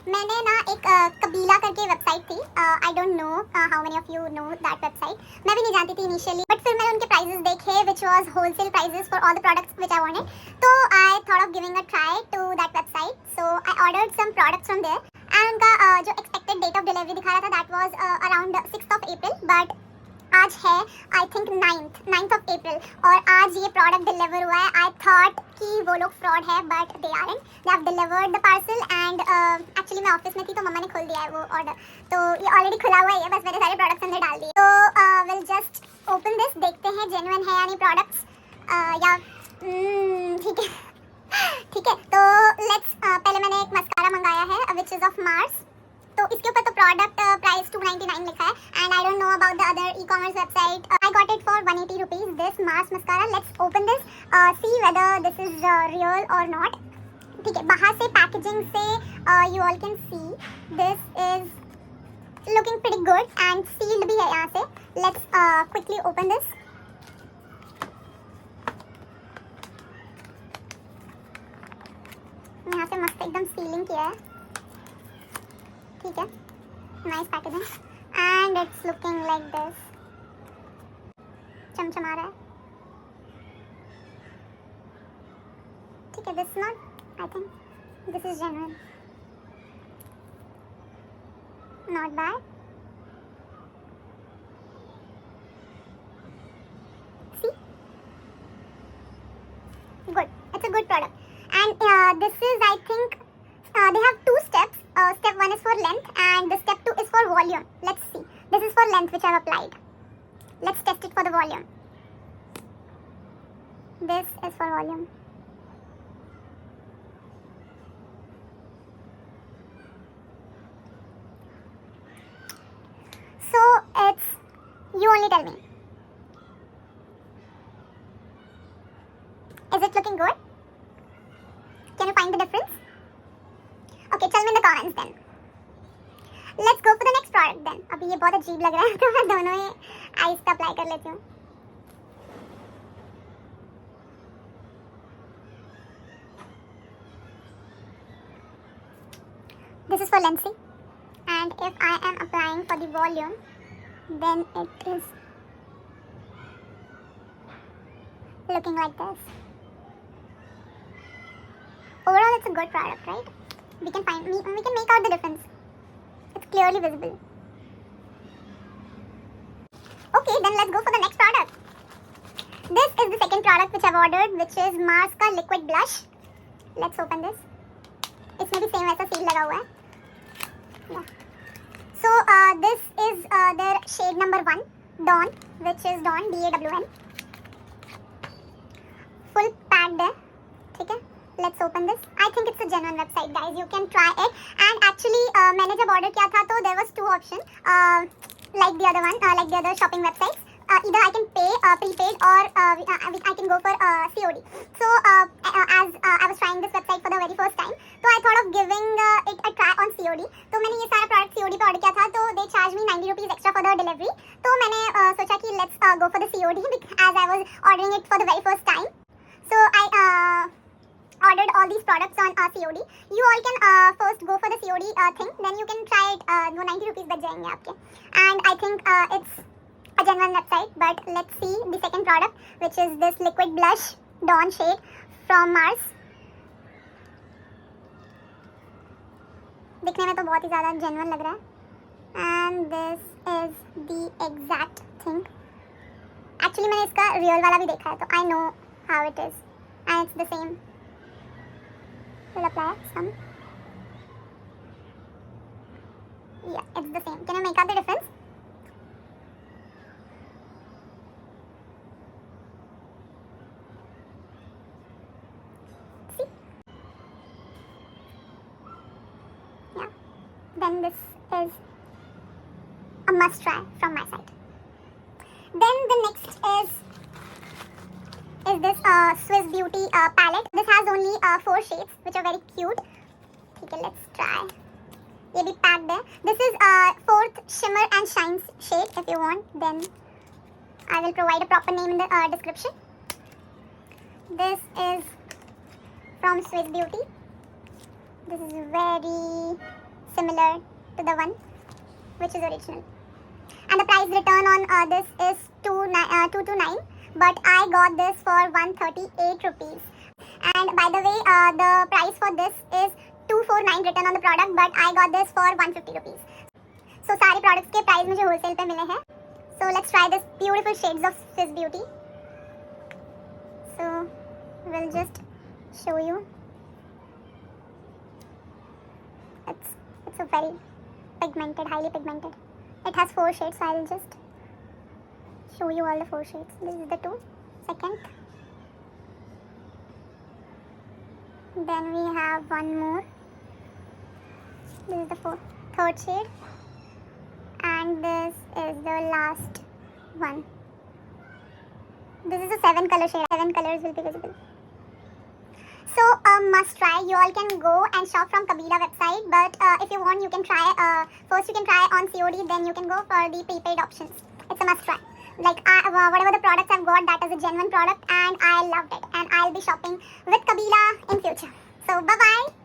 मैंने ना एक कबीला करके वेबसाइट थी, आई don't know how many of you know that website. मैं भी नहीं जानती थी इनिशियली, बट फिर मैंने उनके प्राइसेस देखे which was wholesale prices for all the products which I wanted. तो I thought of giving a try to that website, so I ordered some products from there and उनका जो expected date of delivery दिखा रहा था that was around 6th of April, but आज है I think 9th of April और आज ये प्रोडक्ट डिलीवर हुआ है। आई थॉट कि वो लोग फ्रॉड है, but they aren't. They have delivered the parcel and actually मैं ऑफिस में थी तो मम्मा ने खोल दिया है वो ऑर्डर, तो ये ऑलरेडी खुला हुआ ही है, बस मैंने सारे प्रोडक्ट्स अंदर डाल दिए। तो विल जस्ट ओपन दिस, देखते हैं जेन्युइन है या नहीं प्रोडक्ट्स, या ठीक है ठीक है। तो लेट्स पहले मैंने एक मस्कारा मंगाया है विच इज़ ऑफ मार्स। तो इसके ऊपर तो प्रोडक्ट प्राइस 299 लिखा है and I don't know about the other e-commerce website. I got it for 180 rupees this Mars mascara. Let's open this, see whether this is real or not. ठीक है, बाहर से पैकेजिंग से you all can see this is looking pretty good and sealed भी है यहाँ से। Let's quickly open this. यहाँ से मस्त एकदम सीलिंग किया है, ठीक है, nice packaging and it's looking like this, चमचमा रहा है, ठीक है। This not, I think this is genuine, not bad. See, good, it's a good product and this is I think they have two steps. Step 1 is for length and the step 2 is for volume. Let's see. This is for length which I have applied. Let's test it for the volume. This is for volume. So it's, you only tell me. Is it looking good? Can you find the difference? Okay, tell me in the comments then. Let's go for the next product then. अभी ये बहुत अजीब लग रहा है तो मैं दोनों ही आइस पे अप्लाई कर लेती हूँ। This is for Lency and if I am applying for the volume then it is looking like this. Overall it's a good product, right? We can make out the difference. It's clearly visible. Okay, then let's go for the next product. This is the second product which I've ordered, which is Mars का liquid blush. Let's open this. इसमें भी same ऐसा seal लगा हुआ है. Yeah. So this is their shade number 1, Dawn, which is Dawn, DAWN. Full packed है, ठीक है. Let's open this. I think it's a genuine website, guys. You can try it. And actually, मैंने जब order किया था तो there was 2 options, like the other one, like the other shopping websites. Either I can pay prepaid or I can go for COD. So as I was trying this website for the very first time, so I thought of giving it a try on COD. तो मैंने ये सारा product COD पे order किया था, तो they charged me 90 rupees extra for the delivery. तो मैंने सोचा कि let's go for the COD as I was ordering it for the very first time. So I ordered all these products on COD. You all can first go for the COD thing, then you can try it. वो 90 rupees बच जाएंगे आपके. And I think it's a genuine website. But let's see the second product, which is this liquid blush Dawn shade from Mars. दिखने में तो बहुत ही ज़्यादा genuine लग रहा है. And this is the exact thing. Actually मैंने इसका real वाला भी देखा है, तो I know how it is. And it's the same. We'll apply some. Yeah, it's the same. Can you make out the difference? See? Yeah. Then this is a must try from my side. Then the next is this Swiss Beauty palette. This has only 4 shades which are very cute. Okay, let's try. ये भी packed है. This is 4th shimmer and shine shade. If you want, then I will provide a proper name in the description. This is from Swiss Beauty. This is very similar to the one which is original. And the price return on this is 229, but I got this for 138 rupees. And by the way, the price for this is 249 return on the product, but I got this for 150 rupees. So सारे products के price मुझे wholesale पे मिले हैं. So let's try this beautiful shades of Swiss Beauty. So we'll just show you. It's a very pigmented, highly pigmented. It has 4 shades, so I will just show you all the 4 shades. This is the 2, second. Then we have one more. This is the third shade. And this is the last one. This is a 7 color shade. 7 colors will be visible. So must try. You all can go and shop from Kabila website, but if you want, you can try. First, you can try on COD, then you can go for the prepaid options. It's a must try. Like whatever the products I've got, that is a genuine product, and I loved it. And I'll be shopping with Kabila in future. So bye bye.